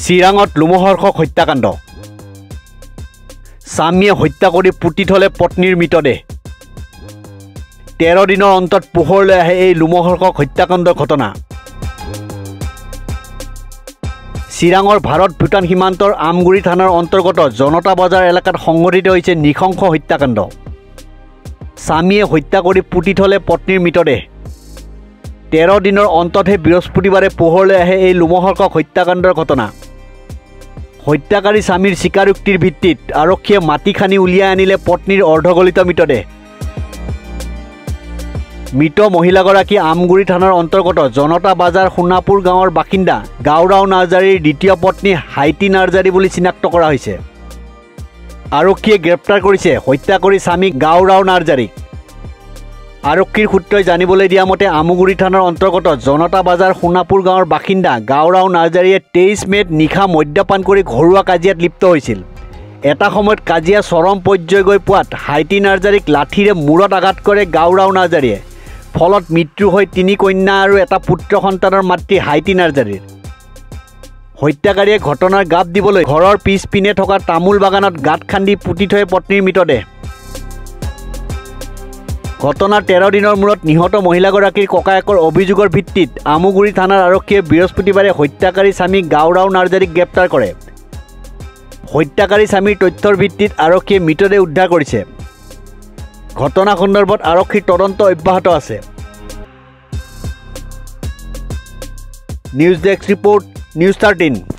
চিৰাঙত লোমহৰ্ষক হত্যাকাণ্ড স্বামীয়ে হত্যা কৰি পুতি থলে পত্নীৰ মৃতদেহ 13 দিনৰ অন্তত পোহৰলৈ আহে এই লোমহৰ্ষক হত্যাকাণ্ডৰ ঘটনা চিৰাঙৰ ভাৰত ভূটান সীমান্তৰ আমগুৰি থানাৰ অন্তৰ্গত জনতা বজাৰ এলেকাত সংঘটিত হৈছে নৃশংস হত্যাকাণ্ড স্বামীয়ে হত্যা কৰি পুতি থলে পত্নীৰ মৃতদেহ 13 দিনৰ অন্ততহে বৃহস্পতিবাৰে পোহৰলৈ আহে এই লোমহৰ্ষক হত্যাকাণ্ডৰ ঘটনা হত্যাকাৰী স্বামীৰ স্বীকাৰোক্তিৰ ভিত্তিত আৰক্ষীয়ে মাটি খানি উলিয়াই আনিলে পত্নীৰ অৰ্ধগলিত মৃতদেহ মৃত মহিলাগৰাকী আমগুৰি থানাৰ অন্তৰ্গত জনতা বাজাৰ সোণাপুৰ গাঁৱৰ বাসিন্দা গাওৰাও নাৰ্জাৰীৰ দ্বিতীয় পত্নী হাইতি নাৰ্জাৰী বুলি চিনাক্ত কৰা হৈছে আৰক্ষীয়ে গ্ৰেপ্তাৰ কৰিছে হত্যাকাৰী স্বামী গাওৰাও নাৰ্জাৰীক আৰক্ষীৰ সূত্ৰই জানিবলৈ দিয়া মতে আমগুৰি থানাৰ অন্তৰ্গত জনতা বাজাৰ সোণাপুৰ গাঁৱৰ বাসিন্দা গাওৰাও নাৰ্জাৰীয়ে 23 মেত নিশা মদ্যপান কৰি ঘৰুৱা কাজিয়াত লিপ্ত হৈছিল এটা সময়ত কাজিয়া চৰম পৰ্যায় গৈ পোৱাত হাইতি নাৰ্জাৰীক লাঠিৰে মূৰত আঘাত কৰে গাওৰাও নাৰ্জাৰীয়ে ফলত মৃত্যু হয় 3 কন্যা আৰু এটা পুত্ৰ সন্তানৰ মাতৃ হাইতি নাৰ্জাৰীৰ হত্যাকাৰীয়ে ঘটনাৰ গাপ দিবলৈ ঘৰৰ পিছপিনে থকা তামোল বাগানত গাঁত খান্দি পুতি থৈ পত্নীৰ মৃতদেহ ঘটনাৰ 13 দিনৰ মূৰত নিহত মহিলাগৰাকীৰ ককায়েকৰ অভিযোগৰ ভিত্তিত আমগুৰি থানাৰ আৰক্ষীয়ে বৃহস্পতিবাৰে হত্যাকাৰী স্বামী গাওৰাও নাৰ্জাৰীক গ্ৰেপ্তাৰ কৰে হত্যাকাৰী স্বামীৰ তথ্যৰ ভিত্তিত আৰক্ষীয়ে মৃতদেহ উদ্ধাৰ কৰিছে ঘটনা সন্দৰ্ভত আৰক্ষীৰ তদন্ত অব্যাহত আছে নিউজ ডেস্ক ৰিপোৰ্ট নিউজ 13